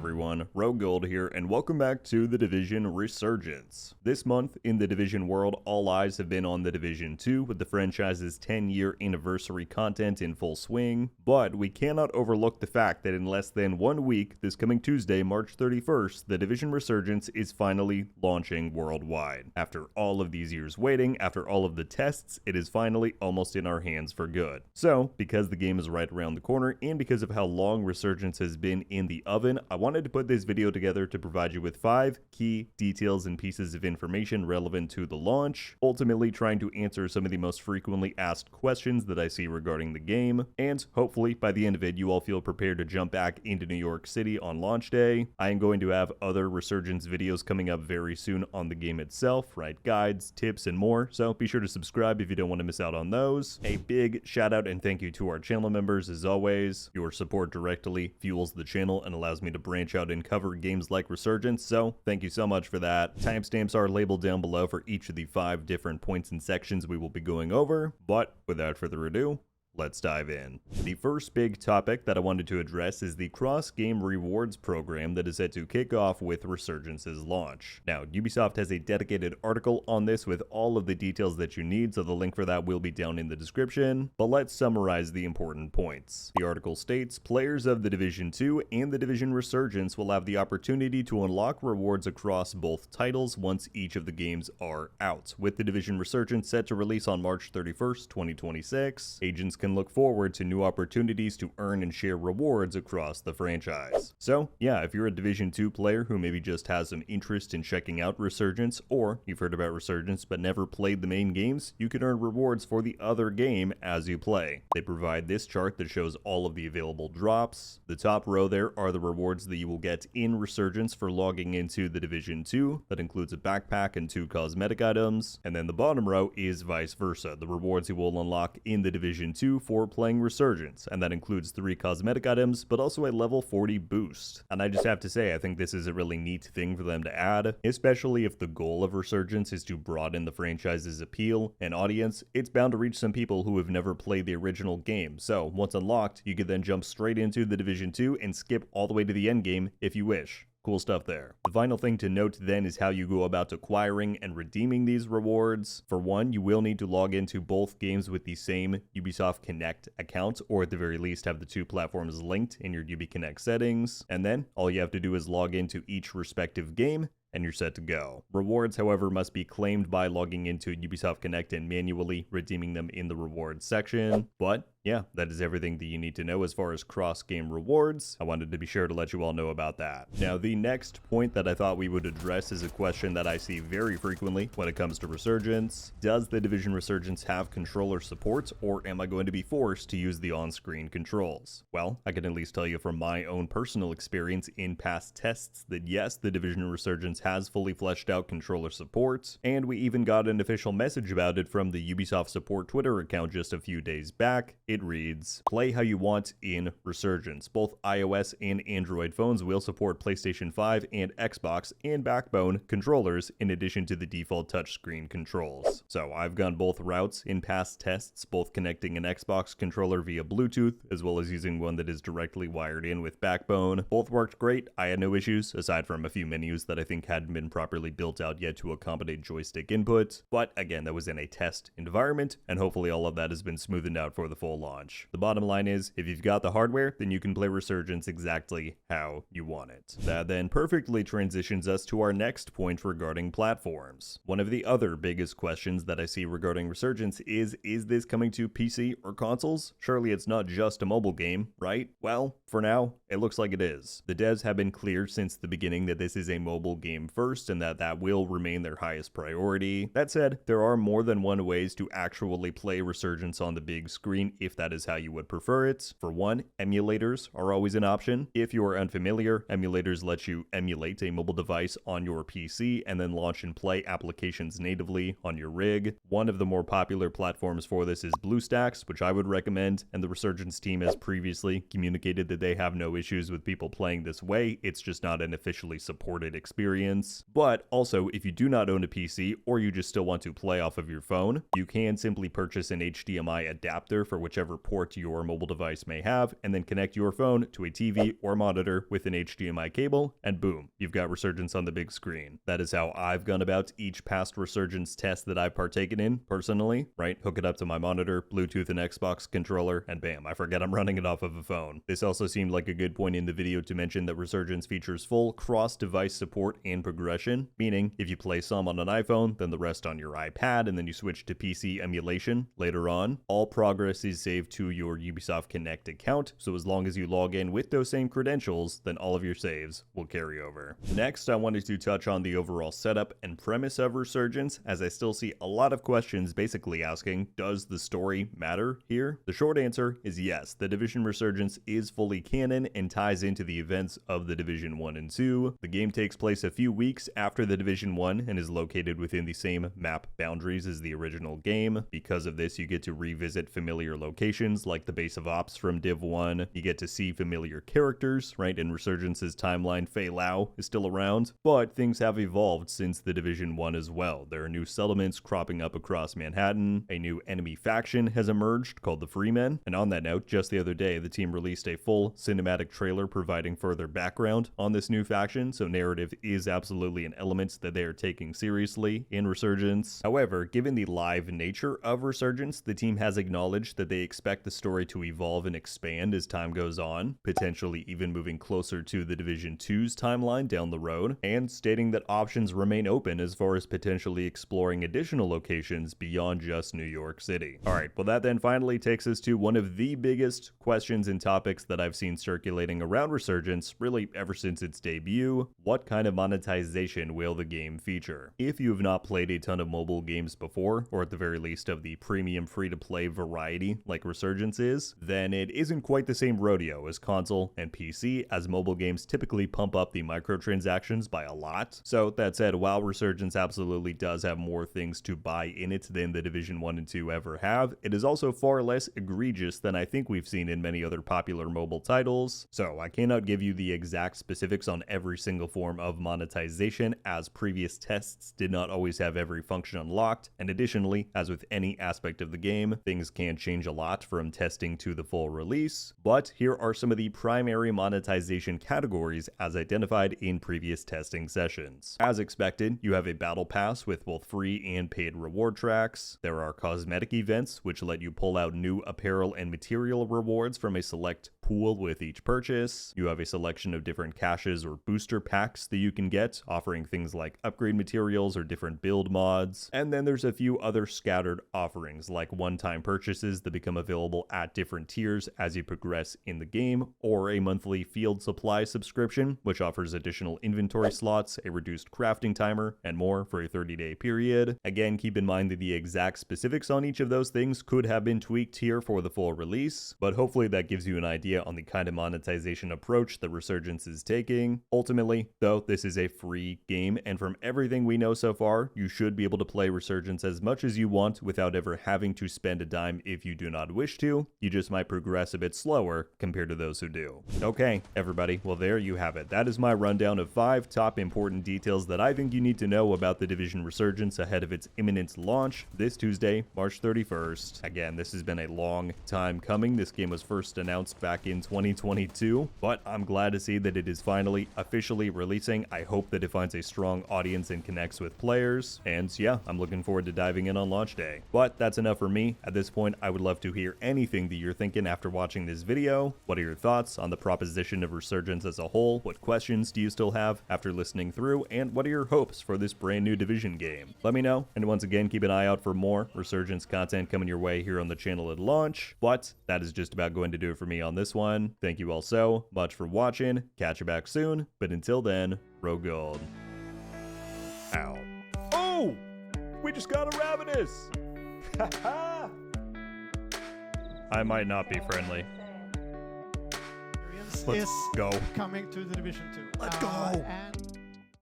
everyone, RogueGold here, and welcome back to the Division Resurgence. This month in the Division world, all eyes have been on the Division 2 with the franchise's 10-year anniversary content in full swing, but we cannot overlook the fact that in less than 1 week, this coming Tuesday, March 31st, the Division Resurgence is finally launching worldwide. After all of these years waiting, after all of the tests, it is finally almost in our hands for good. So, because the game is right around the corner, and because of how long Resurgence has been in the oven, I wanted to put this video together to provide you with 5 key details and pieces of information relevant to the launch, ultimately trying to answer some of the most frequently asked questions that I see regarding the game, and hopefully by the end of it you all feel prepared to jump back into New York City on launch day. I am going to have other Resurgence videos coming up very soon on the game itself, right? Guides, tips, and more, so be sure to subscribe if you don't want to miss out on those. A big shout out and thank you to our channel members as always. Your support directly fuels the channel and allows me to branch out and cover games like Resurgence, so thank you so much for that. Timestamps are labeled down below for each of the 5 different points and sections we will be going over, but without further ado, let's dive in. The first big topic that I wanted to address is the cross-game rewards program that is set to kick off with Resurgence's launch. Now, Ubisoft has a dedicated article on this with all of the details that you need, so the link for that will be down in the description, but let's summarize the important points. The article states, players of the Division 2 and the Division Resurgence will have the opportunity to unlock rewards across both titles once each of the games are out, with the Division Resurgence set to release on March 31st, 2026. Agents can look forward to new opportunities to earn and share rewards across the franchise. So yeah, if you're a Division 2 player who maybe just has some interest in checking out Resurgence, or you've heard about Resurgence but never played the main games, you can earn rewards for the other game as you play. They provide this chart that shows all of the available drops. The top row there are the rewards that you will get in Resurgence for logging into the Division 2. That includes a backpack and 2 cosmetic items. And then the bottom row is vice versa, the rewards you will unlock in the Division 2 for playing Resurgence, and that includes 3 cosmetic items, but also a level 40 boost. And I just have to say, I think this is a really neat thing for them to add, especially if the goal of Resurgence is to broaden the franchise's appeal and audience. It's bound to reach some people who have never played the original game, so once unlocked, you could then jump straight into the Division 2 and skip all the way to the end game if you wish. Cool stuff there. The final thing to note then is how you go about acquiring and redeeming these rewards. For one, you will need to log into both games with the same Ubisoft Connect account, or at the very least have the 2 platforms linked in your Ubi Connect settings. And then all you have to do is log into each respective game and you're set to go. Rewards, however, must be claimed by logging into Ubisoft Connect and manually redeeming them in the rewards section. But yeah, that is everything that you need to know as far as cross-game rewards. I wanted to be sure to let you all know about that. Now, the next point that I thought we would address is a question that I see very frequently when it comes to Resurgence. Does the Division Resurgence have controller support, or am I going to be forced to use the on-screen controls? Well, I can at least tell you from my own personal experience in past tests that yes, the Division Resurgence has fully fleshed out controller support, and we even got an official message about it from the Ubisoft support Twitter account just a few days back. It reads, play how you want in Resurgence. Both iOS and Android phones will support PlayStation 5 and Xbox and Backbone controllers in addition to the default touchscreen controls. So I've gone both routes in past tests, both connecting an Xbox controller via Bluetooth as well as using one that is directly wired in with Backbone. Both worked great. I had no issues aside from a few menus that I think hadn't been properly built out yet to accommodate joystick input. But again, that was in a test environment, and hopefully all of that has been smoothened out for the full launch. The bottom line is, if you've got the hardware, then you can play Resurgence exactly how you want it. That then perfectly transitions us to our next point regarding platforms. One of the other biggest questions that I see regarding Resurgence is this coming to PC or consoles? Surely it's not just a mobile game, right? Well, for now, it looks like it is. The devs have been clear since the beginning that this is a mobile game first and that will remain their highest priority. That said, there are more than one ways to actually play Resurgence on the big screen if that is how you would prefer it. For one, emulators are always an option. If you are unfamiliar, emulators let you emulate a mobile device on your PC and then launch and play applications natively on your rig. One of the more popular platforms for this is BlueStacks, which I would recommend, and the Resurgence team has previously communicated that they have no issues with people playing this way. It's just not an officially supported experience. But also, if you do not own a PC or you just still want to play off of your phone, you can simply purchase an HDMI adapter for whichever whichever port your mobile device may have, and then connect your phone to a TV or monitor with an HDMI cable, and boom, you've got Resurgence on the big screen. That is how I've gone about each past Resurgence test that I've partaken in, personally, right? Hook it up to my monitor, Bluetooth and Xbox controller, and bam, I forget I'm running it off of a phone. This also seemed like a good point in the video to mention that Resurgence features full cross-device support and progression, meaning if you play some on an iPhone, then the rest on your iPad, and then you switch to PC emulation later on, all progress is saved to your Ubisoft Connect account, so as long as you log in with those same credentials, then all of your saves will carry over. Next, I wanted to touch on the overall setup and premise of Resurgence, as I still see a lot of questions basically asking, does the story matter here? The short answer is yes, the Division Resurgence is fully canon and ties into the events of the Division 1 and 2. The game takes place a few weeks after the Division 1 and is located within the same map boundaries as the original game. Because of this, you get to revisit familiar locations like the base of ops from Div 1. You get to see familiar characters, right? In Resurgence's timeline, Fei Lao is still around, but things have evolved since the Division 1 as well. There are new settlements cropping up across Manhattan. A new enemy faction has emerged called the Freemen. And on that note, just the other day, the team released a full cinematic trailer providing further background on this new faction, so narrative is absolutely an element that they are taking seriously in Resurgence. However, given the live nature of Resurgence, the team has acknowledged that they expect the story to evolve and expand as time goes on, potentially even moving closer to the Division 2's timeline down the road, and stating that options remain open as far as potentially exploring additional locations beyond just New York City. Alright, well that then finally takes us to one of the biggest questions and topics that I've seen circulating around Resurgence, really ever since its debut. What kind of monetization will the game feature? If you have not played a ton of mobile games before, or at the very least of the premium free-to-play variety like Resurgence is, then it isn't quite the same rodeo as console and PC, as mobile games typically pump up the microtransactions by a lot. So that said, while Resurgence absolutely does have more things to buy in it than the Division 1 and 2 ever have, it is also far less egregious than I think we've seen in many other popular mobile titles. So I cannot give you the exact specifics on every single form of monetization, as previous tests did not always have every function unlocked, and additionally, as with any aspect of the game, things can change a lot from testing to the full release. But here are some of the primary monetization categories as identified in previous testing sessions. As expected, you have a battle pass with both free and paid reward tracks. There are cosmetic events, which let you pull out new apparel and material rewards from a select pool with each purchase. You have a selection of different caches or booster packs that you can get, offering things like upgrade materials or different build mods. And then there's a few other scattered offerings, like one-time purchases that become available at different tiers as you progress in the game, or a monthly field supply subscription, which offers additional inventory slots, a reduced crafting timer, and more for a 30-day period. Again, keep in mind that the exact specifics on each of those things could have been tweaked here for the full release, but hopefully that gives you an idea on the kind of monetization approach that Resurgence is taking. Ultimately, though, this is a free game, and from everything we know so far, you should be able to play Resurgence as much as you want without ever having to spend a dime if you do not wish to. You just might progress a bit slower compared to those who do. Okay, everybody, well there you have it. That is my rundown of 5 top important details that I think you need to know about the Division Resurgence ahead of its imminent launch this Tuesday, March 31st. Again, this has been a long time coming. This game was first announced back in 2022, but I'm glad to see that it is finally officially releasing. I hope that it finds a strong audience and connects with players, and yeah, I'm looking forward to diving in on launch day. But that's enough for me. At this point, I would love to hear anything that you're thinking after watching this video. What are your thoughts on the proposition of Resurgence as a whole? What questions do you still have after listening through, and what are your hopes for this brand new Division game? Let me know, and once again, keep an eye out for more Resurgence content coming your way here on the channel at launch. But that is just about going to do it for me on this one. Thank you all so much for watching. Catch you back soon, but until then, RogueGold. Ow. Oh! We just got a Ravenous! Haha! I might not be friendly. Let's go. Coming to the Division 2. Let's go! And